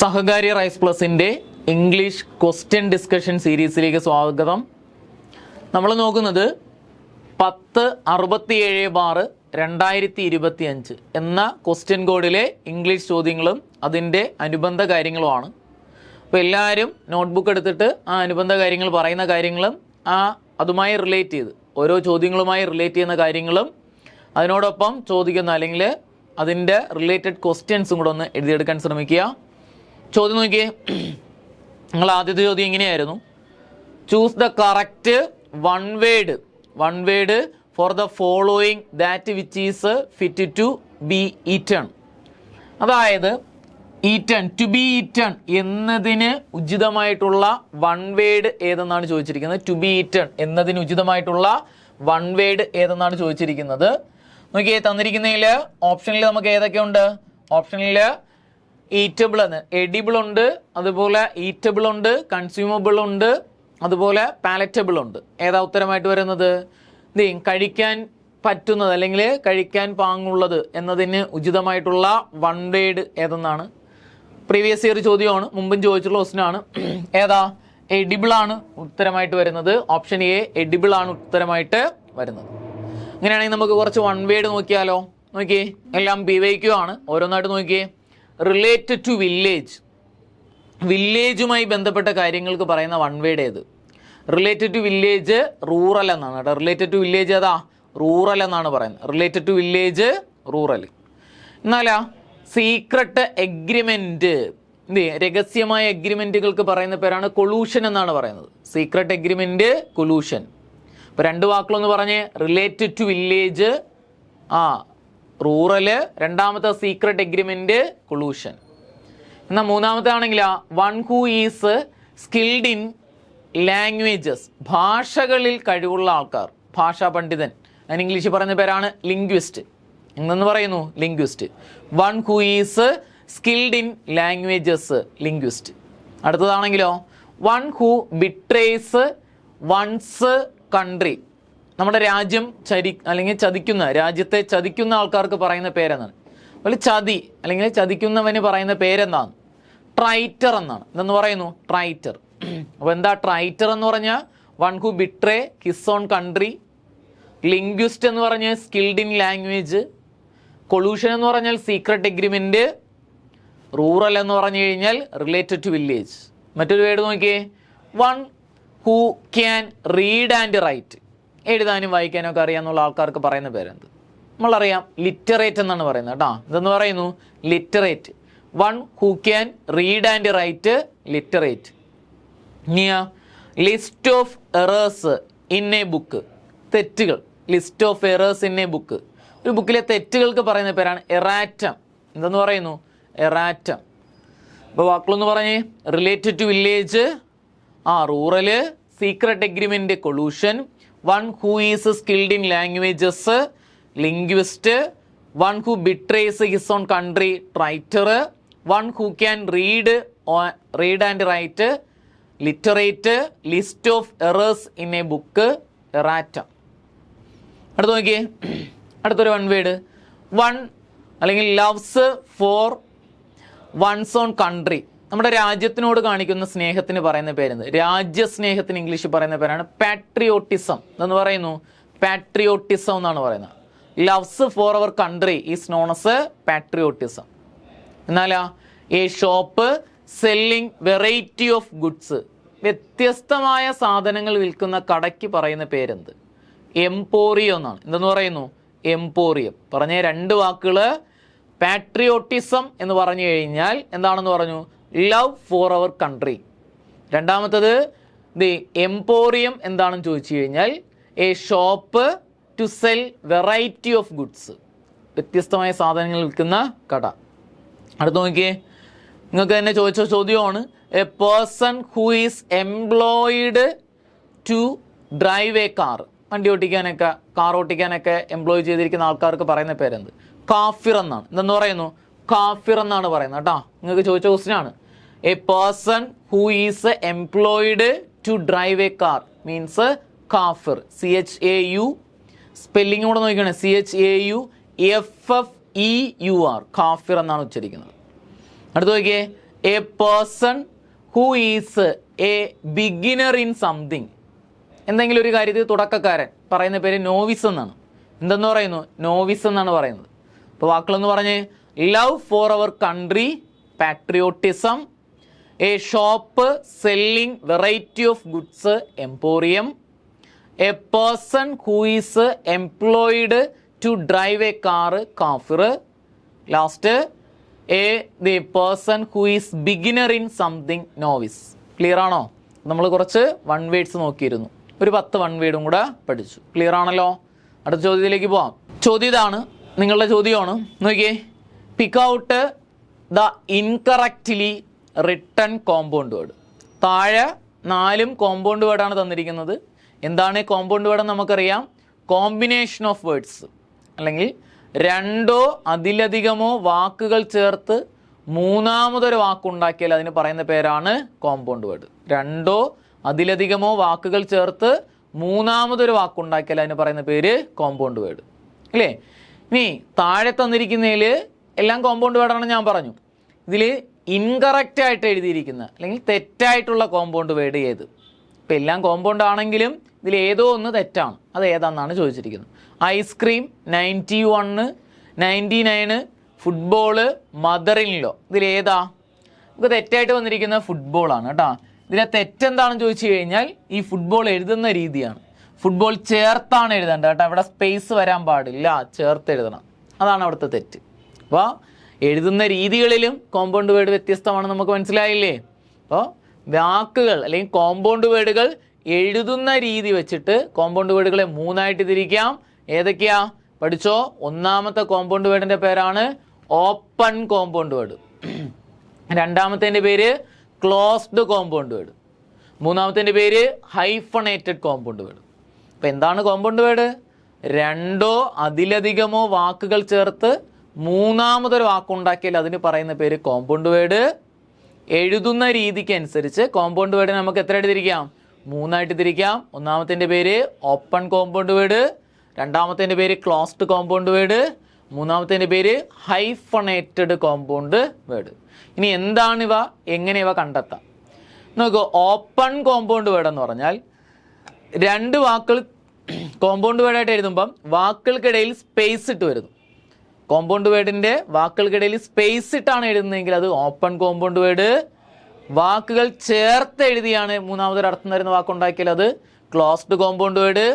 സഹകാരി rice പ്ലസിൻ്റെ English question discussion സീരീസിലേക്ക് സ്വാഗതം. നമ്മൾ നോക്കുന്നത് 1067/2025 എന്ന ക്വസ്റ്റ്യൻ കോഡിലെ ഇംഗ്ലീഷ് ചോദ്യങ്ങളും അതിൻ്റെ അനുബന്ധ കാര്യങ്ങളുമാണ്. അപ്പോൾ എല്ലാവരും നോട്ട്ബുക്ക് എടുത്തിട്ട് ആ അനുബന്ധ കാര്യങ്ങൾ പറയുന്ന കാര്യങ്ങളും അതുമായി റിലേറ്റ് ചെയ്ത് ഓരോ ചോദ്യങ്ങളുമായി റിലേറ്റ് ചെയ്യുന്ന കാര്യങ്ങളും അതിനോടൊപ്പം ചോദിക്കുന്ന അല്ലെങ്കിൽ അതിൻ്റെ റിലേറ്റഡ് ക്വസ്റ്റ്യൻസും കൂടെ ഒന്ന് എഴുതിയെടുക്കാൻ ശ്രമിക്കുക. ചോദ്യം നോക്കിയേ. നിങ്ങൾ ആദ്യത്തെ ചോദ്യം ഇങ്ങനെയായിരുന്നു: choose the correct one word for the following that which is fit to be eaten. അതായത് ഈറ്റൺ, ടു ബി ഈറ്റൺ എന്നതിന് ഉചിതമായിട്ടുള്ള വൺ വേർഡ് ഏതെന്നാണ് ചോദിച്ചിരിക്കുന്നത്. ടു ബി ഈറ്റൺ എന്നതിന് ഉചിതമായിട്ടുള്ള വൺ വേർഡ് ഏതെന്നാണ് ചോദിച്ചിരിക്കുന്നത്. നോക്കിയേ, തന്നിരിക്കുന്നതിൽ ഓപ്ഷനിൽ നമുക്ക് ഏതൊക്കെ ഉണ്ട്? ഓപ്ഷനിൽ ഈറ്റബിൾ എന്ന്, എഡിബിൾ ഉണ്ട്, അതുപോലെ ഈറ്റബിൾ ഉണ്ട്, കൺസ്യൂമബിൾ ഉണ്ട്, അതുപോലെ പാലറ്റബിൾ ഉണ്ട്. ഏതാ ഉത്തരമായിട്ട് വരുന്നത്? കഴിക്കാൻ പറ്റുന്നത് അല്ലെങ്കിൽ കഴിക്കാൻ പാങ്ങുള്ളത് എന്നതിന് ഉചിതമായിട്ടുള്ള വൺ വേർഡ് ഏതെന്നാണ്. പ്രീവിയസ് ഇയർ ചോദ്യമാണ്, മുമ്പും ചോദിച്ചിട്ടുള്ള ക്വസ്റ്റ്യനാണ്. ഏതാ? എഡിബിൾ ആണ് ഉത്തരമായിട്ട് വരുന്നത്. ഓപ്ഷൻ എ എഡിബിൾ ആണ് ഉത്തരമായിട്ട് വരുന്നത്. അങ്ങനെയാണെങ്കിൽ നമുക്ക് കുറച്ച് വൺ വേർഡ് നോക്കിയാലോ. നോക്കിയേ, എല്ലാം BYQ ആണ്. ഓരോന്നായിട്ട് നോക്കിയേ. റിലേറ്റഡ് ടു വില്ലേജ്, വില്ലേജുമായി ബന്ധപ്പെട്ട കാര്യങ്ങൾക്ക് പറയുന്ന വൺ വേർഡ് ഏത്? റിലേറ്റഡ് ടു വില്ലേജ് റൂറൽ എന്നാണ് കേട്ടോ. റിലേറ്റഡ് ടു വില്ലേജ് ഏതാ? റൂറൽ എന്നാണ് പറയുന്നത്. Related to village rural. എന്നാലാ സീക്രട്ട് എഗ്രിമെന്റ്, രഹസ്യമായ എഗ്രിമെന്റുകൾക്ക് പറയുന്ന പേരാണ് കൊളൂഷൻ എന്നാണ് പറയുന്നത്. Secret agreement, collusion. ഇപ്പൊ രണ്ട് വാക്കുകളൊന്ന് പറഞ്ഞേ. റിലേറ്റഡ് ടു വില്ലേജ് റൂറല്, രണ്ടാമത്തെ സീക്രട്ട് എഗ്രിമെന്റ് കൊളൂഷൻ. എന്നാൽ മൂന്നാമത്തെ ആണെങ്കിലാ one who is skilled in languages, ഭാഷകളിൽ കഴിവുള്ള ആൾക്കാർ, ഭാഷാ പണ്ഡിതൻ. അതിന് ഇംഗ്ലീഷിൽ പറയുന്ന പേരാണ് ലിംഗ്വിസ്റ്റ്. എന്നു പറയുന്നു linguist. One who is skilled in languages, linguist. അടുത്തതാണെങ്കിലോ one who betrays one's country, നമ്മുടെ രാജ്യം അല്ലെങ്കിൽ ചതിക്കുന്ന, രാജ്യത്തെ ചതിക്കുന്ന ആൾക്കാർക്ക് പറയുന്ന പേരെന്നാണ്. അതുപോലെ ചതി അല്ലെങ്കിൽ ചതിക്കുന്നവന് പറയുന്ന പേരെന്താണ്? ട്രൈറ്റർ എന്നാണ്. എന്തെന്ന് പറയുന്നു? ട്രൈറ്റർ. അപ്പോൾ എന്താ ട്രൈറ്റർ എന്ന് പറഞ്ഞാൽ? One who betray his own country. Linguist എന്ന് പറഞ്ഞാൽ സ്കിൽഡ് ഇൻ ലാംഗ്വേജ്. കൊളൂഷൻ എന്ന് പറഞ്ഞാൽ സീക്രട്ട് എഗ്രിമെന്റ്. റൂറൽ എന്ന് പറഞ്ഞു കഴിഞ്ഞാൽ റിലേറ്റഡ് ടു വില്ലേജ്. മറ്റൊരു വേർഡ് നോക്കിയേ. One who can read and write, എഴുതാനും വായിക്കാനും ഒക്കെ അറിയാമെന്നുള്ള ആൾക്കാർക്ക് പറയുന്ന പേരെന്ത്? നമ്മളറിയാം, ലിറ്ററേറ്റ് എന്നാണ് പറയുന്നത് കേട്ടോ. ഇതെന്ന് പറയുന്നു literate. One who can read and write, literate. ഇനിയാ list of errors in a book, തെറ്റുകൾ. List of errors in a book, ഒരു ബുക്കിലെ തെറ്റുകൾക്ക് പറയുന്ന പേരാണ് എറാറ്റം. എന്തെന്ന് പറയുന്നു? എറാറ്റം. ഇപ്പോൾ വാക്കുകളൊന്ന് പറഞ്ഞേ. Related to village rural, secret agreement collusion, one who is skilled in languages, linguist, one who betrays his own country, traitor, one who can read and write, literate, list of errors in a book, erratum. അടുത്ത് നോക്കിയേ. അടുത്തൊരു one word. One അല്ലെങ്കിൽ loves for one's own country, നമ്മുടെ രാജ്യത്തിനോട് കാണിക്കുന്ന സ്നേഹത്തിന് പറയുന്ന പേരെന്ത്? രാജ്യസ്നേഹത്തിന് ഇംഗ്ലീഷിൽ പറയുന്ന പേരാണ് പാട്രിയോട്ടിസം. എന്ന് പറയുന്നു പാട്രിയോട്ടിസം എന്നാണ് പറയുന്നത്. Loves for our country is known as patriotism. എന്നാലാ a shop selling variety of goods, വ്യത്യസ്തമായ സാധനങ്ങൾ വിൽക്കുന്ന കടയ്ക്ക് പറയുന്ന പേരെന്ത്? എംപോറിയം എന്നാണ്. എന്തെന്ന് പറയുന്നു? എംപോറിയം. പറഞ്ഞ രണ്ട് വാക്കുകൾ. പാട്രിയോട്ടിസം എന്ന് പറഞ്ഞു കഴിഞ്ഞാൽ എന്താണെന്ന് പറഞ്ഞു? Love for our country. രണ്ടാമത്തത് എംപോറിയം എന്താണെന്ന് ചോദിച്ചു കഴിഞ്ഞാൽ a shop to sell variety of goods, വ്യത്യസ്തമായ സാധനങ്ങൾ വിൽക്കുന്ന കട. അടുത്ത് നോക്കിയേ. നിങ്ങൾക്ക് തന്നെ ചോദിച്ച ചോദ്യമാണ്. A person who is employed to drive a car, വണ്ടി ഓട്ടിക്കാനൊക്കെ കാർ ഓട്ടിക്കാനൊക്കെ എംപ്ലോയ് ചെയ്തിരിക്കുന്ന ആൾക്കാർക്ക് പറയുന്ന പേരെന്ത്? കാഫിർ എന്നാണ്. എന്തെന്ന് പറയുന്നു? കാഫിർ എന്നാണ് പറയുന്നത് കേട്ടോ. നിങ്ങൾക്ക് ചോദിച്ച ക്വസ്റ്റ്യൻ ആണ്. A person who is employed to drive a car means കാഫിർ. CHAU സ്പെല്ലിംഗ് കൂടെ നോക്കിയാണ്. CHAUFFEUR, കാഫിർ എന്നാണ് ഉച്ചരിക്കുന്നത്. അടുത്ത് നോക്കിയേ. A person who is A beginner in something. എന്തെങ്കിലും ഒരു കാര്യത്തിൽ തുടക്കക്കാരൻ, പറയുന്ന പേര് നോവിസ് എന്നാണ്. എന്തെന്ന് പറയുന്നു? നോവിസ് എന്നാണ് പറയുന്നത്. അപ്പോൾ വാക്കുകളെന്ന് പറഞ്ഞ് love for our country, patriotism, a shop selling variety of goods, emporium, a person who is employed to drive a car, chauffeur, last the person who is beginner in something, novice. Clear ആണോ? നമ്മൾ കുറച്ച് one words നോക്കിയിരുന്നു, ഒരു 10 one വേഡും കൂടെ പഠിച്ചു. Clear ആണല്ലോ? അടുത്ത ചോദ്യത്തിലേക്ക് പോവാം. ചോദ്യം ഇതാണ്, നിങ്ങളുടെ ചോദ്യമാണ്. നോക്കിയേ, pick out the incorrectly written compound word. താഴെ 4 കോമ്പൗണ്ട് വേർഡാണ് തന്നിരിക്കുന്നത്. എന്താണ് കോമ്പൗണ്ട് വേർഡ് എന്ന് നമുക്കറിയാം. കോമ്പിനേഷൻ ഓഫ് വേർഡ്സ്, അല്ലെങ്കിൽ 2 അതിലധികമോ വാക്കുകൾ ചേർത്ത് മൂന്നാമതൊരു വാക്കുണ്ടാക്കിയാൽ അതിന് പറയുന്ന പേരാണ് കോമ്പൗണ്ട് വേർഡ്. 2 അതിലധികമോ വാക്കുകൾ ചേർത്ത് മൂന്നാമതൊരു വാക്കുണ്ടാക്കിയാൽ അതിന് പറയുന്ന പേര് കോമ്പൗണ്ട് വേർഡ്, അല്ലേ? ഇനി താഴെ തന്നിരിക്കുന്നതിൽ എല്ലാം കോമ്പൗണ്ട് വേർഡാണ് ഞാൻ പറഞ്ഞു. ഇതിൽ ഇൻകറക്റ്റ് ആയിട്ട് എഴുതിയിരിക്കുന്ന അല്ലെങ്കിൽ തെറ്റായിട്ടുള്ള കോമ്പൗണ്ട് വേർഡ് ഏത്? ഇപ്പം എല്ലാം കോമ്പൗണ്ട് ആണെങ്കിലും ഇതിൽ ഏതോ ഒന്ന് തെറ്റാണ്. അത് ഏതാണെന്നാണ് ചോദിച്ചിരിക്കുന്നത്. Ice cream 91, 99, football, mother in law. ഇതിലേതാ? നമുക്ക് തെറ്റായിട്ട് വന്നിരിക്കുന്ന ഫുട്ബോളാണ് കേട്ടോ. ഇതിലെ തെറ്റെന്താണെന്ന് ചോദിച്ചു കഴിഞ്ഞാൽ ഈ ഫുട്ബോൾ എഴുതുന്ന രീതിയാണ്. ഫുട്ബോൾ ചേർത്താണ് എഴുതേണ്ടത് കേട്ടോ. ഇവിടെ സ്പേസ് വരാൻ പാടില്ല, ചേർത്ത് എഴുതണം. അതാണ് അവിടുത്തെ തെറ്റ്. അപ്പോൾ എഴുതുന്ന രീതികളിലും കോമ്പൗണ്ട് വേർഡ് വ്യത്യസ്തമാണെന്ന് നമുക്ക് മനസ്സിലായില്ലേ? അപ്പോൾ വാക്കുകൾ അല്ലെങ്കിൽ കോമ്പൗണ്ട് വേർഡുകൾ എഴുതുന്ന രീതി വെച്ചിട്ട് കോമ്പൗണ്ട് വേർഡുകളെ 3ആയിട്ട് തിരിക്കാം. ഏതൊക്കെയാ? പഠിച്ചോ. ഒന്നാമത്തെ കോമ്പൗണ്ട് വേർഡിൻ്റെ പേരാണ് ഓപ്പൺ കോമ്പൗണ്ട് വേർഡ്. രണ്ടാമത്തേൻ്റെ പേര് ക്ലോസ്ഡ് കോമ്പൗണ്ട് വേർഡ്. മൂന്നാമത്തേൻ്റെ പേര് ഹൈഫണേറ്റഡ് കോമ്പൗണ്ട് വേർഡ്. അപ്പം എന്താണ് കോമ്പൗണ്ട് വേർഡ്? 2 അതിലധികമോ വാക്കുകൾ ചേർത്ത് മൂന്നാമതൊരു വാക്കുണ്ടാക്കിയാൽ അതിന് പറയുന്ന പേര് കോമ്പൗണ്ട് വേർഡ്. എഴുതുന്ന രീതിക്ക് അനുസരിച്ച് കോമ്പൗണ്ട് വേർഡിനെ നമുക്ക് എത്ര ആയിട്ട് തിരിക്കാം? 3ആയിട്ട് തിരിക്കാം. ഒന്നാമത്തേൻ്റെ പേര് ഓപ്പൺ കോമ്പൗണ്ട് വേർഡ്, രണ്ടാമത്തേൻ്റെ പേര് ക്ലോസ്ഡ് കോമ്പൗണ്ട് വേർഡ്, മൂന്നാമത്തേൻ്റെ പേര് ഹൈഫണേറ്റഡ് കോമ്പൗണ്ട് വേർഡ്. ഇനി എന്താണിവ, എങ്ങനെ ഇവ കണ്ടെത്താം? നോക്കൂ, ഓപ്പൺ കോമ്പൗണ്ട് വേർഡ് എന്ന് പറഞ്ഞാൽ 2 വാക്കുകൾ കോമ്പൗണ്ട് വേർഡായിട്ട് എഴുതുമ്പം വാക്കുകൾക്കിടയിൽ സ്പേസ് ഇട്ട് വരുന്നു. കോമ്പൗണ്ട് വേർഡിൻ്റെ വാക്കുകൾക്കിടയിൽ സ്പേസ് ഇട്ടാണ് എഴുതുന്നതെങ്കിൽ അത് ഓപ്പൺ കോമ്പൗണ്ട് വേർഡ്. വാക്കുകൾ ചേർത്ത് എഴുതിയാണ് മൂന്നാമതൊരു അർത്ഥം തരുന്ന വാക്കുണ്ടാക്കിയാൽ അത് ക്ലോസ്ഡ് കോമ്പൗണ്ട് വേർഡ്.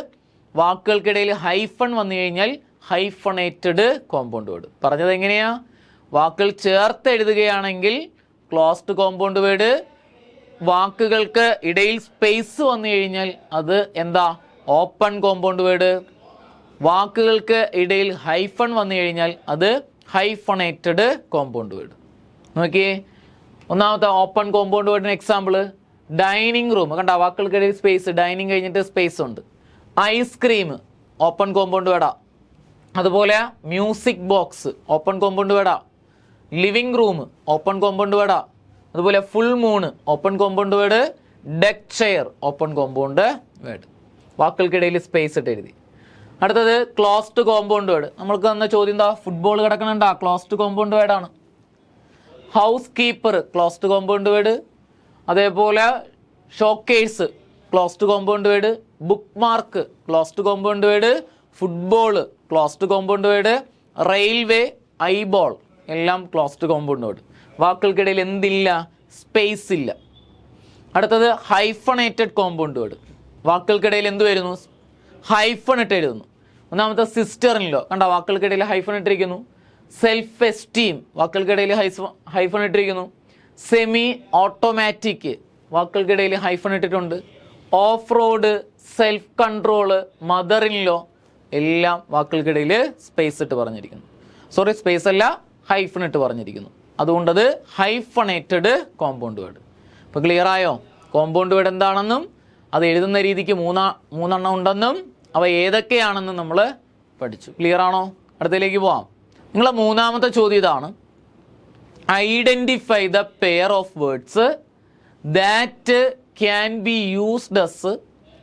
വാക്കുകൾക്കിടയിൽ ഹൈഫൺ വന്നു കഴിഞ്ഞാൽ ഹൈഫണേറ്റഡ് കോമ്പൗണ്ട് വേർഡ്. പറഞ്ഞത് എങ്ങനെയാ? വാക്കുകൾ ചേർത്ത് എഴുതുകയാണെങ്കിൽ ക്ലോസ്ഡ് കോമ്പൗണ്ട് വേർഡ്. വാക്കുകൾക്ക് ഇടയിൽ സ്പേസ് വന്നു കഴിഞ്ഞാൽ അത് എന്താ? Open compound word. വാക്കുകൾക്ക് ഇടയിൽ ഹൈഫൺ വന്നു കഴിഞ്ഞാൽ അത് ഹൈഫണേറ്റഡ് കോമ്പൗണ്ട് വേർഡ്. നോക്കിയേ, ഒന്നാമത്തെ ഓപ്പൺ കോമ്പൗണ്ട് വേർഡിന് എക്സാമ്പിൾ ഡൈനിങ് റൂം. കണ്ട, വാക്കുകൾക്കിടയിൽ സ്പേസ്, ഡൈനിങ് കഴിഞ്ഞിട്ട് സ്പേസ് ഉണ്ട്. ഐസ്ക്രീം ഓപ്പൺ കോമ്പൗണ്ട് വേർഡാ. അതുപോലെ മ്യൂസിക് ബോക്സ് ഓപ്പൺ കോമ്പൗണ്ട് വേർഡാ. ലിവിങ് റൂം ഓപ്പൺ കോമ്പൗണ്ട് വേർഡാ. അതുപോലെ full moon open compound word. Deck chair open compound word. വാക്കുകൾക്കിടയിൽ സ്പേസ് ഇട്ട് എഴുതി. അടുത്തത് ക്ലോസ്ഡ് കോമ്പൗണ്ട് വേർഡ്. നമ്മൾക്ക് തന്ന ചോദ്യം എന്താ? ഫുട്ബോൾ കിടക്കണുണ്ടാ, ക്ലോസ്ഡ് കോമ്പൗണ്ട് വേർഡാണ്. Housekeeper closed compound word. അതേപോലെ showcase closed compound word. Bookmark closed compound word. Football closed compound word. Railway, eyeball എല്ലാം ക്ലോസ്ഡ് കോമ്പൗണ്ട് വേർഡ്. വാക്കുകൾക്കിടയിൽ എന്തില്ല? സ്പേസ് ഇല്ല. അടുത്തത് ഹൈഫണേറ്റഡ് കോമ്പൗണ്ട് വേർഡ്. വാക്കുകൾക്കിടയിൽ എന്ത് വരുന്നു? ഹൈഫൺ ഇട്ട് എഴുതുന്നു. ഒന്നാമത്തെ സിസ്റ്റർ ഇൻ ലോ, കണ്ട, വാക്കുകൾക്കിടയിൽ ഹൈഫൺ ഇട്ടിരിക്കുന്നു. സെൽഫ് എസ്റ്റീം വാക്കുകൾക്കിടയിൽ ഹൈഫൺ ഇട്ടിരിക്കുന്നു. സെമി ഓട്ടോമാറ്റിക് വാക്കുകൾക്കിടയിൽ ഹൈഫൺ ഇട്ടിട്ടുണ്ട്. Off road, self control, mother in law എല്ലാം വാക്കുകൾക്കിടയിൽ സ്പേസ് ഇട്ട് പറഞ്ഞിരിക്കുന്നു. സോറി, സ്പേസ് അല്ല, ഹൈഫൺ ഇട്ട് പറഞ്ഞിരിക്കുന്നു. അതുകൊണ്ടത് ഹൈഫണേറ്റഡ് കോമ്പൗണ്ട് വേർഡ്. ഇപ്പോൾ ക്ലിയർ ആയോ? കോമ്പൗണ്ട് വേർഡ് എന്താണെന്നും അത് എഴുതുന്ന രീതിക്ക് മൂന്നെണ്ണം ഉണ്ടെന്നും അവ ഏതൊക്കെയാണെന്നും നമ്മൾ പഠിച്ചു. ക്ലിയർ ആണോ? അടുത്തതിലേക്ക് പോവാം. നിങ്ങളെ മൂന്നാമത്തെ ചോദ്യം ഇതാണ്: identify the pair of words that can be used S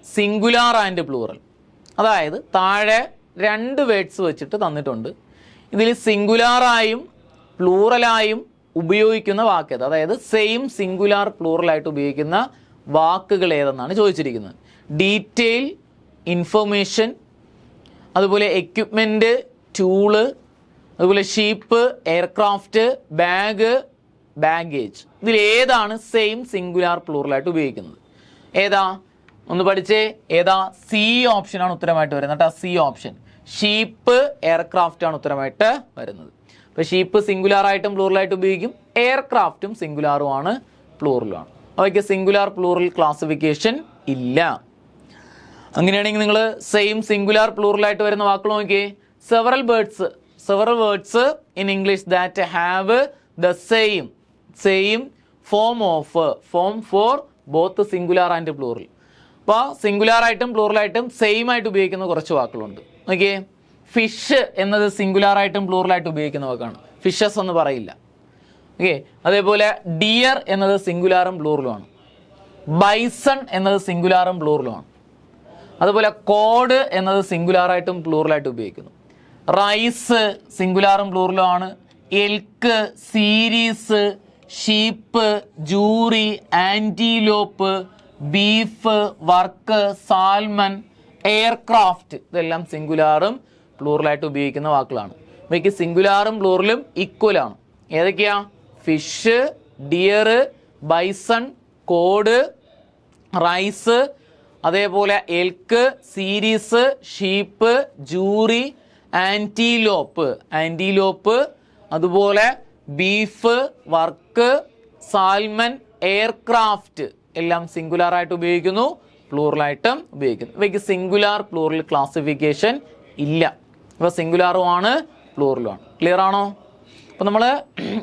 singular and plural. അതായത് താഴെ 2 വേർഡ്സ് വെച്ചിട്ട് തന്നിട്ടുണ്ട്. ഇതിൽ സിംഗുലാറായും പ്ലൂറലായും ഉപയോഗിക്കുന്ന വാക്ക് ഏത്, അതായത് സെയിം സിംഗുലാർ പ്ലൂറലായിട്ട് ഉപയോഗിക്കുന്ന വാക്കുകൾ ഏതെന്നാണ് ചോദിച്ചിരിക്കുന്നത്. ഡീറ്റെയിൽ, ഇൻഫർമേഷൻ, അതുപോലെ എക്യുപ്മെൻറ്റ്, ടൂള്, അതുപോലെ ഷീപ്പ്, എയർക്രാഫ്റ്റ്, ബാഗ്, ബാഗേജ്. ഇതിലേതാണ് സെയിം സിംഗുലാർ പ്ലൂറലായിട്ട് ഉപയോഗിക്കുന്നത്? ഏതാ ഒന്ന് പഠിച്ചേ. ഏതാ? സി ഓപ്ഷനാണ് ഉത്തരമായിട്ട് വരുന്നത് കേട്ടോ. C option. ഷീപ്പ്, എയർക്രാഫ്റ്റ് ആണ് ഉത്തരമായിട്ട് വരുന്നത്. അപ്പോൾ ഷീപ്പ് സിംഗുലാർ ആയിട്ടും പ്ലൂറലായിട്ട് ഉപയോഗിക്കും, എയർക്രാഫ്റ്റും സിംഗുലാറുമാണ് പ്ലൂറലുമാണ്. അവയ്ക്ക് സിംഗുലാർ പ്ലൂറൽ ക്ലാസിഫിക്കേഷൻ ഇല്ല. അങ്ങനെയാണെങ്കിൽ നിങ്ങൾ സെയിം സിംഗുലാർ പ്ലൂറലായിട്ട് വരുന്ന വാക്കുകൾ നോക്കിയേ. Several words in English that have the same form for both singular and plural. അപ്പോൾ സിംഗുലാർ ആയിട്ടും പ്ലൂറലായിട്ടും സെയിം ആയിട്ട് ഉപയോഗിക്കുന്ന കുറച്ച് വാക്കുകളുണ്ട്. നോക്കിയേ, ഫിഷ് എന്നത് സിംഗുലാർ ആയിട്ടും പ്ലൂറലായിട്ട് ഉപയോഗിക്കുന്ന വാക്കാണ്, ഫിഷസ് എന്ന് പറയില്ല. ഓക്കെ. അതേപോലെ ഡിയർ എന്നത് സിംഗുലാറും പ്ലൂറലുമാണ്. ബൈസൺ എന്നത് സിംഗുലാറും പ്ലൂറലുമാണ്. അതുപോലെ കോഡ് എന്നത് സിംഗുലാറായിട്ടും പ്ലൂറലായിട്ട് ഉപയോഗിക്കുന്നു. റൈസ് സിംഗുലാറും പ്ലൂറലുമാണ്. Elk, series, sheep, jury, antelope, beef, work, salmon, aircraft, ഇതെല്ലാം സിംഗുലാറും പ്ലൂറലായിട്ട് ഉപയോഗിക്കുന്ന വാക്കുകളാണ്. ഇവയ്ക്ക് സിംഗുലാറും പ്ലൂറലും ഈക്വലാണ്. ഏതൊക്കെയാ? Fish, deer, bison, cod, rice, അതേപോലെ elk, series, sheep, jury, antelope, അതുപോലെ ബീഫ്, വർക്ക്, സാൽമൺ, എയർക്രാഫ്റ്റ് എല്ലാം സിംഗുലാർ ആയിട്ട് ഉപയോഗിക്കുന്നു, പ്ലൂറലായിട്ടും ഉപയോഗിക്കുന്നു. ഇവയ്ക്ക് സിംഗുലാർ പ്ലൂറൽ ക്ലാസിഫിക്കേഷൻ ഇല്ല. ഇവ സിംഗുലാറുമാണ് പ്ലൂറലുമാണ്. ക്ലിയർ ആണോ? അപ്പോൾ നമ്മൾ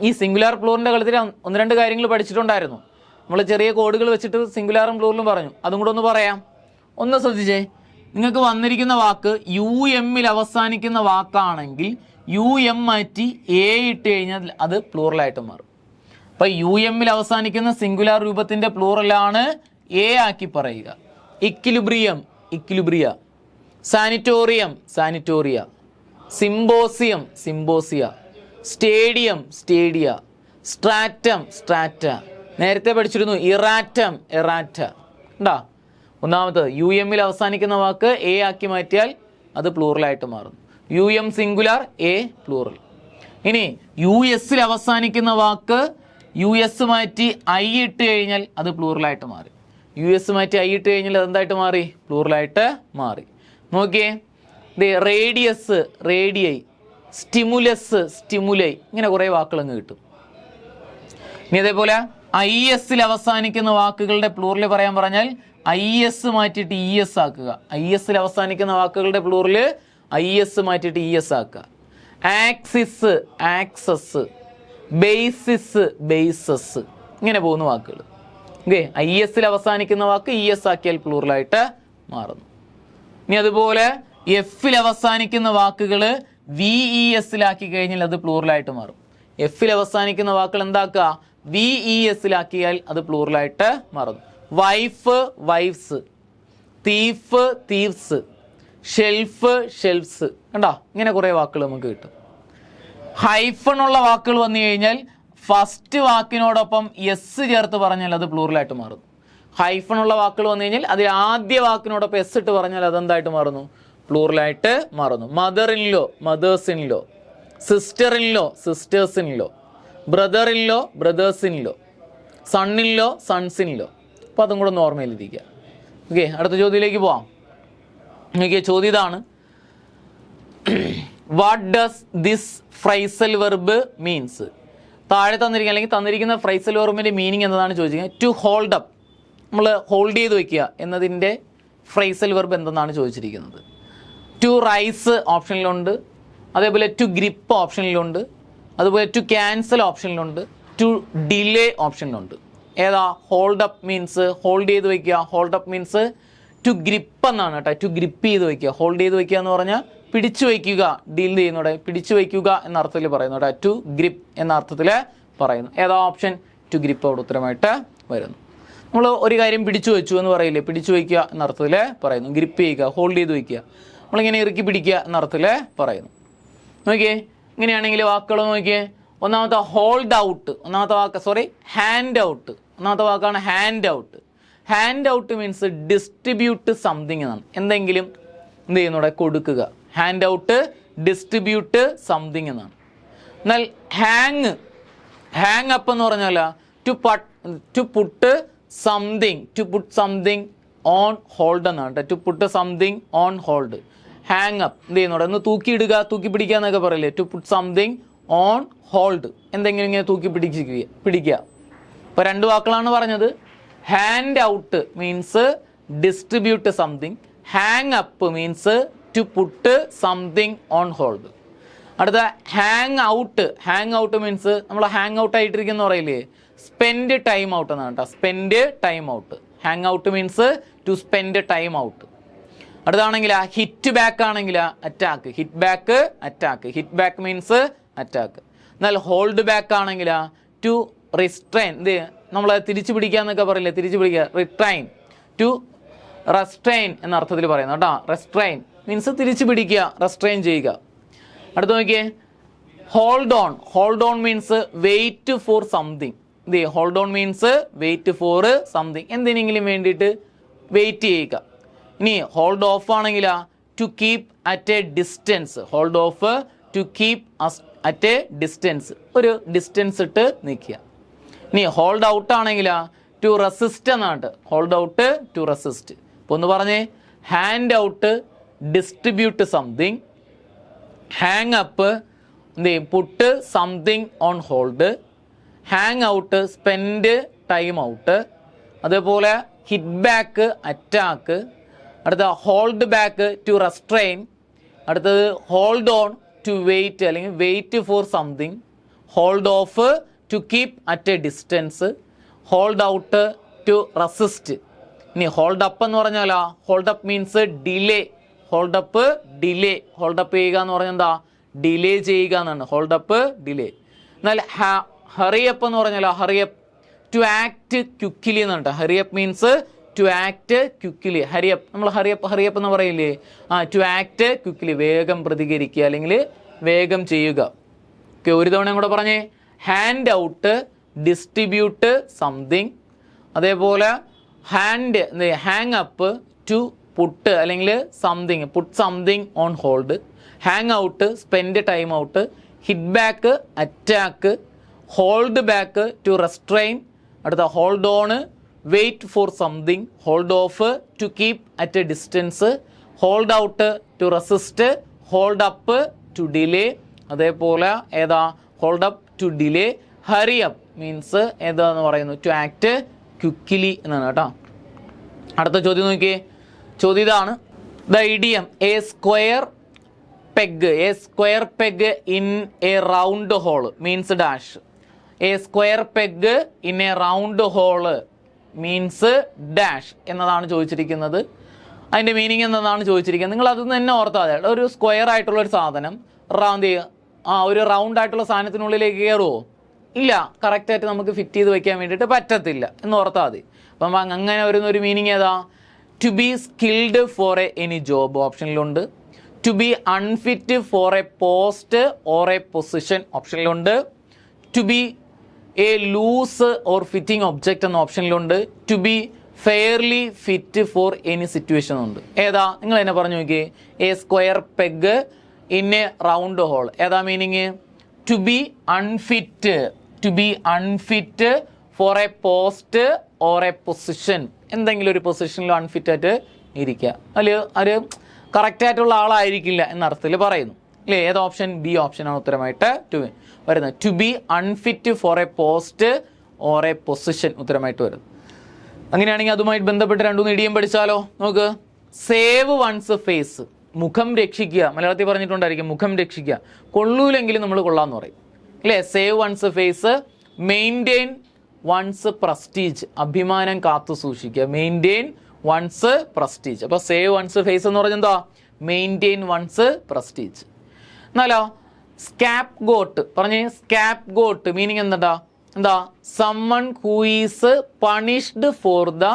ഈ സിംഗുലാർ പ്ലൂറിൻ്റെ കളത്തിൽ ഒന്ന് രണ്ട് കാര്യങ്ങൾ പഠിച്ചിട്ടുണ്ടായിരുന്നു. നമ്മൾ ചെറിയ കോഡുകൾ വെച്ചിട്ട് സിംഗുലാറും പ്ലൂറലും പറഞ്ഞു. അതും കൂടെ ഒന്ന് പറയാം. ഒന്ന് ശ്രദ്ധിച്ചേ. നിങ്ങൾക്ക് വന്നിരിക്കുന്ന വാക്ക് UM അവസാനിക്കുന്ന വാക്കാണെങ്കിൽ UM മാറ്റി A ഇട്ട് കഴിഞ്ഞാൽ അത് പ്ലൂറലായിട്ട് മാറും. അപ്പോൾ UM അവസാനിക്കുന്ന സിംഗുലാർ രൂപത്തിൻ്റെ പ്ലൂറലാണ് A ആക്കി പറയുക. ഇക്വിലിബ്രിയ, സാനിറ്റോറിയ, സിംബോസിയ, സ്റ്റേഡിയ, സ്ട്രാറ്റ. നേരത്തെ പഠിച്ചിരുന്നു ഇറാറ്റ. ഉണ്ടാ? ഒന്നാമത് UM അവസാനിക്കുന്ന വാക്ക് A ആക്കി മാറ്റിയാൽ അത് പ്ലൂറലായിട്ട് മാറുന്നു. UM singular, A plural. ഇനി US അവസാനിക്കുന്ന വാക്ക് US മാറ്റി I ഇട്ട് കഴിഞ്ഞാൽ അത് പ്ലൂറലായിട്ട് മാറി. US മാറ്റി I ഇട്ട് കഴിഞ്ഞാൽ അതെന്തായിട്ട് മാറി? പ്ലൂറലായിട്ട് മാറി. നോക്കിയേ, റേഡിയസ്, റേഡിയൈ, സ്റ്റിമുലൈ, ഇങ്ങനെ കുറേ വാക്കുകൾ അങ്ങ് കിട്ടും. ഇനി അതേപോലെ IS അവസാനിക്കുന്ന വാക്കുകളുടെ പ്ലൂറൽ പറയാൻ പറഞ്ഞാൽ IS മാറ്റിയിട്ട് ES ആക്കുക. IS അവസാനിക്കുന്ന വാക്കുകളുടെ പ്ലൂറൽ IS മാറ്റിയിട്ട് ES ആക്കുക. ആക്സസ്, ബേസസ്, ഇങ്ങനെ പോകുന്ന വാക്കുകൾ. ഓക്കെ. IS അവസാനിക്കുന്ന വാക്ക് ES ആക്കിയാൽ പ്ലൂറലായിട്ട് മാറുന്നു. ഇനി അതുപോലെ F അവസാനിക്കുന്ന വാക്കുകൾ VES കഴിഞ്ഞാൽ അത് പ്ലൂറലായിട്ട് മാറും. F അവസാനിക്കുന്ന വാക്കുകൾ എന്താക്കുക? VES അത് പ്ലൂറലായിട്ട് മാറുന്നു. Wife, wifes, thieves, shelfs. കണ്ടോ? ഇങ്ങനെ കുറേ വാക്കുകൾ നമുക്ക് കിട്ടും. ഹൈഫൺ ഉള്ള വാക്കുകൾ വന്നു കഴിഞ്ഞാൽ ഫസ്റ്റ് വാക്കിനോടൊപ്പം S ചേർത്ത് പറഞ്ഞാൽ അത് പ്ലൂറലായിട്ട് മാറുന്നു. ഹൈഫൺ ഉള്ള വാക്കുകൾ വന്നു കഴിഞ്ഞാൽ അതിൽ ആദ്യ വാക്കിനോടൊപ്പം S ഇട്ട് പറഞ്ഞാൽ അതെന്തായിട്ട് മാറുന്നു? പ്ലൂറലായിട്ട് മാറുന്നു. Mother in law, mothers in law, sister in law, sisters in law, brother in law, brothers in law, son in law, sons in law. അപ്പോൾ അതും കൂടെ ഒന്ന് ഓർമ്മയിലിരിക്കുക. ഓക്കെ. അടുത്ത ചോദ്യത്തിലേക്ക് പോവാം. നോക്കിയ ചോദ്യം ഇതാണ്. What does this phrasal verb means? താഴെ തന്നിരിക്കുക അല്ലെങ്കിൽ തന്നിരിക്കുന്ന ഫ്രൈസൽ വെർബിൻ്റെ മീനിങ് എന്നതാണ് ചോദിച്ചിരിക്കുന്നത്. ടു ഹോൾഡ് അപ്പ്, നമ്മൾ ഹോൾഡ് ചെയ്ത് വയ്ക്കുക എന്നതിൻ്റെ ഫ്രൈസൽ വെർബ് എന്തെന്നാണ് ചോദിച്ചിരിക്കുന്നത്. ടു റൈസ് ഓപ്ഷനിലുണ്ട്, അതേപോലെ ടു ഗ്രിപ്പ് ഓപ്ഷനിലുണ്ട്, അതുപോലെ ടു ക്യാൻസൽ ഓപ്ഷനിലുണ്ട്, ടു ഡിലേ ഓപ്ഷനിലുണ്ട്. ഏതാ? ഹോൾഡ് അപ്പ് മീൻസ് ഹോൾഡ് ചെയ്ത് വയ്ക്കുക. Hold up means to grip എന്നാണ് കേട്ടോ. ടു ഗ്രിപ്പ് ചെയ്ത് വയ്ക്കുക. ഹോൾഡ് ചെയ്ത് വയ്ക്കുക എന്ന് പറഞ്ഞാൽ പിടിച്ചു വയ്ക്കുക, ഡീൽ ചെയ്യുന്നവിടെ പിടിച്ചു വയ്ക്കുക എന്ന അർത്ഥത്തിൽ പറയുന്നു കേട്ടോ. ടു ഗ്രിപ്പ് എന്ന അർത്ഥത്തിൽ പറയുന്നു. ഏതാ ഓപ്ഷൻ? ടു ഗ്രിപ്പ് അവിടെ ഉത്തരമായിട്ട് വരുന്നു. നമ്മൾ ഒരു കാര്യം പിടിച്ചു വെച്ചു എന്ന് പറയില്ലേ, പിടിച്ചു വയ്ക്കുക എന്ന അർത്ഥത്തിൽ പറയുന്നു. ഗ്രിപ്പ് ചെയ്യുക, ഹോൾഡ് ചെയ്ത് വയ്ക്കുക, നമ്മളിങ്ങനെ ഇറുക്കി പിടിക്കുക എന്ന അർത്ഥത്തിൽ പറയുന്നു. നോക്കിയേ, ഇങ്ങനെയാണെങ്കിൽ വാക്കുകൾ നോക്കിയേ. ഒന്നാമത്തെ ഹോൾഡ് ഔട്ട്, ഒന്നാമത്തെ വാക്ക് ഹാൻഡ് ഔട്ട്, ഒന്നാമത്തെ വാക്കാണ് hand out. Hand out means distribute something എന്നാണ്, എന്തെങ്കിലും എന്ത് ചെയ്യുന്നൂടെ കൊടുക്കുക. ഹാൻഡ് ഔട്ട് ഡിസ്ട്രിബ്യൂട്ട് സംതിങ് എന്നാണ്. എന്നാൽ ഹാങ് അപ്പ് എന്ന് പറഞ്ഞാൽ to put something on hold എന്നാണ്. To put something on hold. Hang up എന്ത് ചെയ്യുന്നൂടെ, ഒന്ന് തൂക്കിയിടുക, തൂക്കി പിടിക്കുക എന്നൊക്കെ പറയില്ലേ. To put something on hold, എന്തെങ്കിലും ഇങ്ങനെ തൂക്കി പിടിക്കുക. ഇപ്പോൾ 2 വാക്കുകളാണ് പറഞ്ഞത്. Hand out means distribute something, hang up means to put something on hold. അടുത്ത ഹാങ് ഔട്ട് മീൻസ് നമ്മൾ ഹാങ് ഔട്ട് ആയിട്ടിരിക്കുന്ന പറയില്ലേ, സ്പെൻഡ് ടൈം ഔട്ട് എന്നാണ് കേട്ടോ. Spend time out. Hang out means to spend time out. അടുത്താണെങ്കിൽ hit back ആണെങ്കിൽ attack. Hit back means attack. എന്നാൽ hold back ആണെങ്കിൽ ടു റിസ്ട്രെയിൻ, നമ്മൾ തിരിച്ചു പിടിക്കുക എന്നൊക്കെ പറയില്ലേ, തിരിച്ചു പിടിക്കുക. റെസ്ട്രെയിൻ എന്ന അർത്ഥത്തിൽ പറയുന്നു കേട്ടോ. റെസ്ട്രെയിൻ മീൻസ് തിരിച്ചു പിടിക്കുക, റെസ്ട്രെയിൻ ചെയ്യുക. അടുത്ത് നോക്കിയേ, hold on means wait for something. Hold on means wait for something, എന്തിനെങ്കിലും വേണ്ടിയിട്ട് വെയിറ്റ് ചെയ്യുക. ഇനി ഹോൾഡ് ഓഫ് ആണെങ്കിൽ to keep at a distance. Hold off to keep at a distance, ഒരു ഡിസ്റ്റൻസ് ഇട്ട് നിൽക്കുക. ഇനി ഹോൾഡ് ഔട്ട് ആണെങ്കിൽ ടു റെസിസ്റ്റ് എന്നാണ്. Hold out to resist. ഇപ്പോൾ ഒന്ന് പറഞ്ഞേ, hand out distribute something, hang up put something on hold, hang out spend time out, അതേപോലെ ഹിറ്റ് ബാക്ക് അറ്റാക്ക്, അടുത്ത ഹോൾഡ് ബാക്ക് ടു റെസ്ട്രെയിൻ, അടുത്തത് ഹോൾഡ് ഓൺ ടു വെയിറ്റ് അല്ലെങ്കിൽ wait for something, hold off to keep at a distance, hold out to resist. ഇനി hold up എന്ന് പറഞ്ഞാൽ hold up means delay. Hold up ചെയ്യുക എന്ന് പറഞ്ഞാൽ എന്താ, ഡിലേ ചെയ്യുക എന്നാണ്. Hold up delay. എന്നാൽ ഹറി അപ്പ് എന്ന് പറഞ്ഞാൽ ടു ആക്ട് ക്വിക്ക്ലി എന്നാണ്. Hurry up means to act quickly. നമ്മൾ ഹറി അപ്പ് എന്ന് പറയില്ലേ, ടു ആക്ട് ക്വിക്ക്ലി, വേഗം പ്രതികരിക്കുക അല്ലെങ്കിൽ വേഗം ചെയ്യുക. ഓക്കെ, ഒരു തവണ കൂടെ പറഞ്ഞേ, ഹാൻഡ് ഔട്ട് ഡിസ്ട്രിബ്യൂട്ട് സംതിങ്, അതേപോലെ ഹാങ് അപ്പ് ടു പുട്ട് അല്ലെങ്കിൽ put something on hold, hang out spend time out, hit back attack, hold back to restrain, അടുത്ത hold on wait for something, hold off to keep at a distance, hold out to resist, hold up to delay, അതേപോലെ hold up to delay. Hurry up means ഏതാന്ന് പറയുന്നു, to act quickly എന്നാണ് കേട്ടോ. അടുത്ത ചോദ്യം നോക്കിയേ, ചോദ്യം ഇതാണ്. The idiom a square peg in a round hole means dash. A square peg in a round hole means dash എന്നതാണ് ചോദിച്ചിരിക്കുന്നത്. അതിൻ്റെ മീനിങ് എന്നതാണ് ചോദിച്ചിരിക്കുന്നത്. നിങ്ങൾ അത് തന്നെ ഓർത്താൽ മതി. ഒരു സ്ക്വയർ ആയിട്ടുള്ള ഒരു സാധനം ഒരു റൗണ്ട് ആയിട്ടുള്ള സാധനത്തിനുള്ളിലേക്ക് കയറുമോ? ഇല്ല, കറക്റ്റായിട്ട് നമുക്ക് ഫിറ്റ് ചെയ്ത് വെക്കാൻ വേണ്ടിയിട്ട് പറ്റത്തില്ല എന്ന് ഓർത്താൽ മതി. അപ്പം അങ്ങനെ വരുന്നൊരു മീനിങ് ഏതാ? To be skilled for any job ഓപ്ഷനിലുണ്ട്, to be unfit for a post or a position ഓപ്ഷനിലുണ്ട്, to be a loose or fitting object എന്ന ഓപ്ഷനിലുണ്ട്, to be fairly fit for any situation ഉണ്ട്. ഏതാ? നിങ്ങൾ എന്നെ പറഞ്ഞു നോക്കിയേ. A square peg in a round hole, ഏതാ meaning? To be unfit for a post or a position, എന്തെങ്കിലും ഒരു പൊസിഷനിൽ അൺഫിറ്റ് ആയിട്ട് ഇരിക്കുക, ഒരു കറക്റ്റായിട്ടുള്ള ആളായിരിക്കില്ല എന്നർത്ഥത്തിൽ പറയുന്നു അല്ലേ? ഏത് ഓപ്ഷൻ? ബി ഓപ്ഷനാണ് ഉത്തരമായിട്ട് വരുന്നത്. To be unfit for a post or a position ഉത്തരമായിട്ട് വരുന്നത്. അങ്ങനെയാണെങ്കിൽ അതുമായിട്ട് ബന്ധപ്പെട്ട് 2-3 ഇഡിയം പഠിച്ചാലോ? നോക്ക്. സേവ് വൺസ് ഫേസ്, മുഖം രക്ഷിക്കുക. മലയാളത്തിൽ പറഞ്ഞിട്ടുണ്ടായിരിക്കും മുഖം രക്ഷിക്കുക. കൊള്ളൂലെങ്കിലും നമ്മൾ കൊള്ളാന്ന് പറയും അല്ലേ? Save one's face, maintain one's prestige, അഭിമാനം കാത്തു സൂക്ഷിക്കുക. Maintain one's prestige. അപ്പോൾ സേവ് വൺസ് ഫേസ് എന്ന് പറഞ്ഞാൽ എന്താ? Maintain one's prestige. എന്നാലോ സ്കാപ്പ് ഗോട്ട് പറഞ്ഞേ. സ്കാപ്പ് ഗോട്ട് മീനിങ് എന്താ? Someone who is punished for the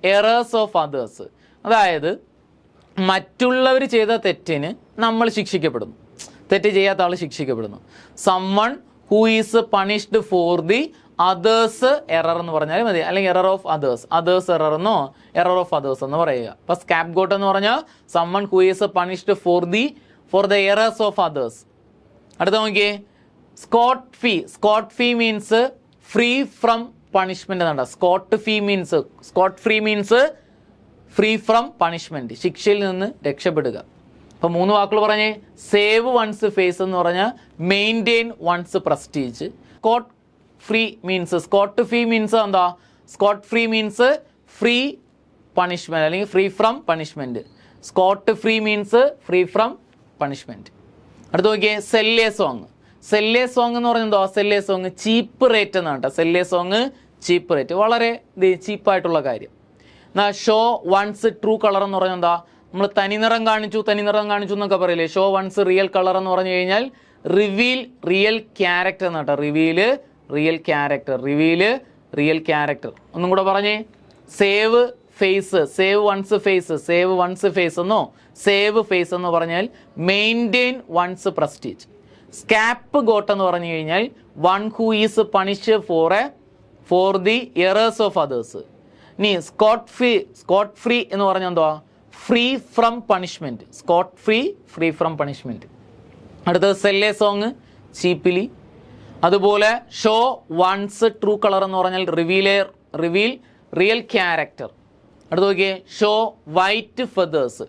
errors of others. അതായത് മറ്റുള്ളവർ ചെയ്ത തെറ്റിന് നമ്മൾ ശിക്ഷിക്കപ്പെടുന്നു, തെറ്റ് ചെയ്യാത്ത ആൾ ശിക്ഷിക്കപ്പെടുന്നു. Someone who is punished for the others error എന്ന് പറഞ്ഞാൽ മതി, അല്ലെങ്കിൽ എറർ ഓഫ് അതേഴ്സ് എറർ എന്നോ എറർ ഓഫ് അതേഴ്സ് എന്ന് പറയുക. അപ്പൊ സ്കാപ്പ് ഗോട്ട് എന്ന് പറഞ്ഞാൽ someone who is punished for the errors of others. അടുത്ത നോക്കിയേ, scot free means free from punishment എന്നാണ്. Scot free means free from punishment, ശിക്ഷയിൽ നിന്ന് രക്ഷപ്പെടുക. അപ്പൊ 3 വാക്കുകൾ പറഞ്ഞേ. സേവ് വൺസ് ഫേസ് എന്ന് പറഞ്ഞാൽ maintain one's prestige. Scot free means എന്താ? Scot free means free punishment അല്ലെങ്കിൽ free from punishment. Scot free means free from punishment. അടുത്ത് നോക്കിയേ, സെല്ലേ സോങ് എന്ന് പറഞ്ഞാൽ എന്താ? സെല്ലേ സോങ് ചീപ്പ് റേറ്റ് എന്നാണ് കേട്ടോ. സെല്ലേ സോങ് ചീപ്പ് റേറ്റ്, വളരെ ചീപ്പായിട്ടുള്ള കാര്യം. എന്നാ ഷോ വൺസ് ട്രൂ കളർ എന്ന് പറഞ്ഞാൽ എന്താ? നമ്മൾ തനിനിറം കാണിച്ചു എന്നൊക്കെ പറയില്ലേ. ഷോ വൺസ് റിയൽ കളർ എന്ന് പറഞ്ഞു കഴിഞ്ഞാൽ റിവീൽ റിയൽ ക്യാരക്ടർ എന്നാട്ടോ. Reveal real character. ഒന്നും കൂടെ പറഞ്ഞേ. സേവ് വൺസ് ഫേസ് എന്നോ സേവ് ഫേസ് എന്ന് പറഞ്ഞാൽ maintain one's prestige. Scapegoat എന്ന് പറഞ്ഞു കഴിഞ്ഞാൽ one who is punished for the errors of others. ഇനി സ്കോട്ട് ഫ്രീ എന്ന് പറഞ്ഞാൽ എന്തുവാ? Free from punishment. Free from punishment. അടുത്തത് സെല്ലേ സോങ് ചീപ്പിലി. അതുപോലെ ഷോ വൺസ് ട്രൂ കളർ എന്ന് പറഞ്ഞാൽ റിവീൽ റിയൽ ക്യാരക്ടർ. അടുത്ത് നോക്കിയേ, ഷോ വൈറ്റ് ഫെദേഴ്സ്.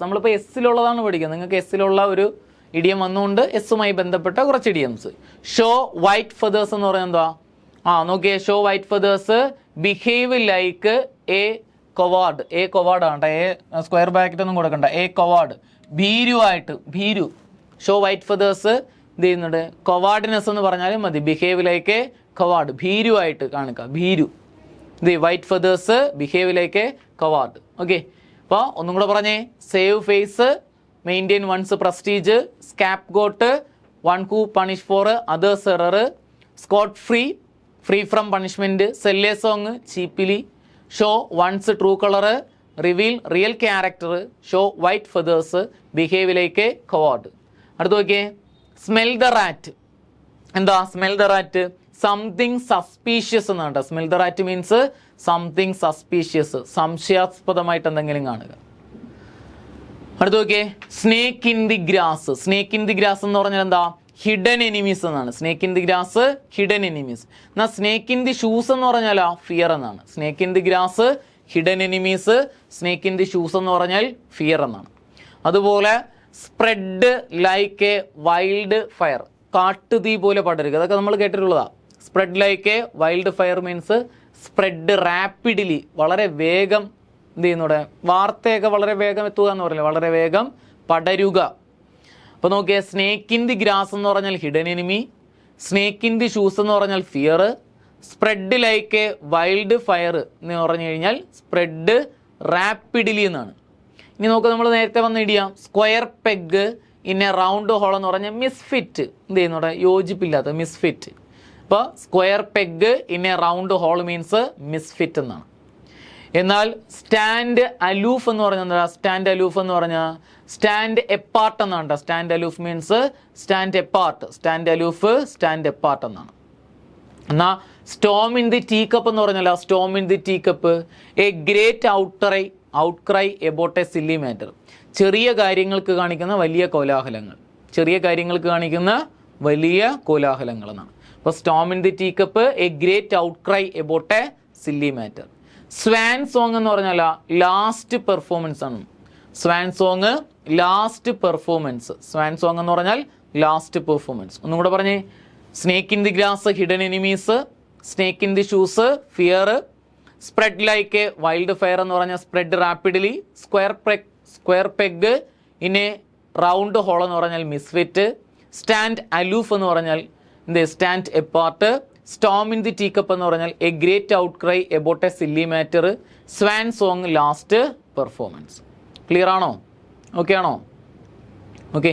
നമ്മളിപ്പോൾ എസ്സിലുള്ളതാണ് പഠിക്കുന്നത്. നിങ്ങൾക്ക് എസ്സിലുള്ള ഒരു ഇഡിയം വന്നുകൊണ്ട് എസ്സുമായി ബന്ധപ്പെട്ട കുറച്ച് ഇഡിയംസ്. ഷോ വൈറ്റ് ഫെദേഴ്സ് എന്ന് പറഞ്ഞാൽ എന്താ? നോക്കിയേ, show white feathers behave like a coward ആണ് കേട്ടോ. സ്ക്വയർ ബ്രാക്കറ്റ് ഒന്നും കൊടുക്കണ്ട. എ കൊവാർഡ്, ഭീരു. ഷോ വൈറ്റ് ഫെദേഴ്സ് എന്ത് ചെയ്യുന്നുണ്ട്? കൊവാർഡിനെസ് എന്ന് പറഞ്ഞാലും മതി. ബിഹേവ് ലൈക്ക് എ കൊവാർഡ്, ഭീരുവായിട്ട് കാണിക്കുക. White feathers behave like a coward. Okay, അപ്പോൾ ഒന്നും കൂടെ പറഞ്ഞേ. Save face, maintain one's prestige. Scapegoat, one who punish for others error. Scot free from punishment. Sell a song cheaply. Show one's true colour, reveal real character. Show white feathers, behave like a coward. അടുത്ത് നോക്കിയേ, smell the rat. എന്താ smell the rat? Something suspicious എന്നാണ് കേട്ടോ. Smell the rat means something suspicious, സംശയാസ്പദമായിട്ട് എന്തെങ്കിലും കാണുക. അടുത്ത് നോക്കിയേ, സ്നേക്ക് ഇൻ ദി ഗ്രാസ് എന്ന് പറഞ്ഞാൽ എന്താ? ഹിഡൻ എനിമീസ് എന്നാണ്. Snake in the grass, hidden enemies. എന്നാൽ സ്നേക്ക് ഇൻ ദി ഷൂസ് എന്ന് പറഞ്ഞാലോ ഫിയർ എന്നാണ്. Snake in the grass, hidden enemies. Snake in the shoes എന്ന് പറഞ്ഞാൽ ഫിയർ എന്നാണ്. അതുപോലെ spread like a wildfire, കാട്ടുതീ പോലെ പടരുക. അതൊക്കെ നമ്മൾ കേട്ടിട്ടുള്ളതാ. Spread like a wildfire means spread rapidly, വളരെ വേഗം എന്ത് ചെയ്യുന്നൂടെ? വാർത്തയൊക്കെ വളരെ വേഗം എത്തുക എന്ന് പറയില്ല, വളരെ വേഗം പടരുക. അപ്പോൾ നോക്കിയാൽ സ്നേക്ക് ഇൻ ദി ഗ്രാസ് എന്ന് പറഞ്ഞാൽ hidden enemy. Snake in the shoes എന്ന് പറഞ്ഞാൽ fear. Spread like a wildfire എന്ന് പറഞ്ഞു കഴിഞ്ഞാൽ സ്പ്രെഡ് റാപ്പിഡ്ലി എന്നാണ്. ഇനി നോക്കുക, നമ്മൾ നേരത്തെ വന്ന് ഇടിയാം. Square peg in a round hole എന്ന് പറഞ്ഞാൽ മിസ്ഫിറ്റ്. എന്ത് ചെയ്യുന്നൂടെ? യോജിപ്പില്ലാത്ത, മിസ്ഫിറ്റ്. അപ്പോൾ square peg in a round hole means misfit എന്നാണ്. എന്നാൽ സ്റ്റാൻഡ് അലൂഫ് എന്ന് പറഞ്ഞാൽ എന്താ? സ്റ്റാൻഡ് അലൂഫ് എന്ന് പറഞ്ഞാൽ സ്റ്റാൻഡ് എപ്പാർട്ട് എന്നാണ്. Stand aloof means stand apart എന്നാണ്. എന്നാൽ storm in the teacup എന്ന് പറഞ്ഞാൽ storm in the teacup a great outcry about a silly matter. ചെറിയ കാര്യങ്ങൾക്ക് കാണിക്കുന്ന വലിയ കോലാഹലങ്ങൾ എന്നാണ്. അപ്പോൾ storm in the teacup a great outcry about a silly matter. Swan song എന്ന് പറഞ്ഞാൽ ലാസ്റ്റ് പെർഫോമൻസ് ആണ്. സ്വാൻ സോങ് എന്ന് പറഞ്ഞാൽ ലാസ്റ്റ് പെർഫോമൻസ്. ഒന്നും കൂടെ പറഞ്ഞേ. Snake in the grass, hidden enemies. Snake in the shoes, fear. Spread like a wildfire എന്ന് പറഞ്ഞാൽ spread rapidly. Square peg in a round hole എന്ന് പറഞ്ഞാൽ മിസ്ഫിറ്റ്. സ്റ്റാൻഡ് അലൂഫ് എന്ന് പറഞ്ഞാൽ stand apart. Storm in the teacup എന്ന് പറഞ്ഞാൽ a great outcry about a silly matter. Swan song last performance. Clear ആണോ? Okay ആണോ? Okay.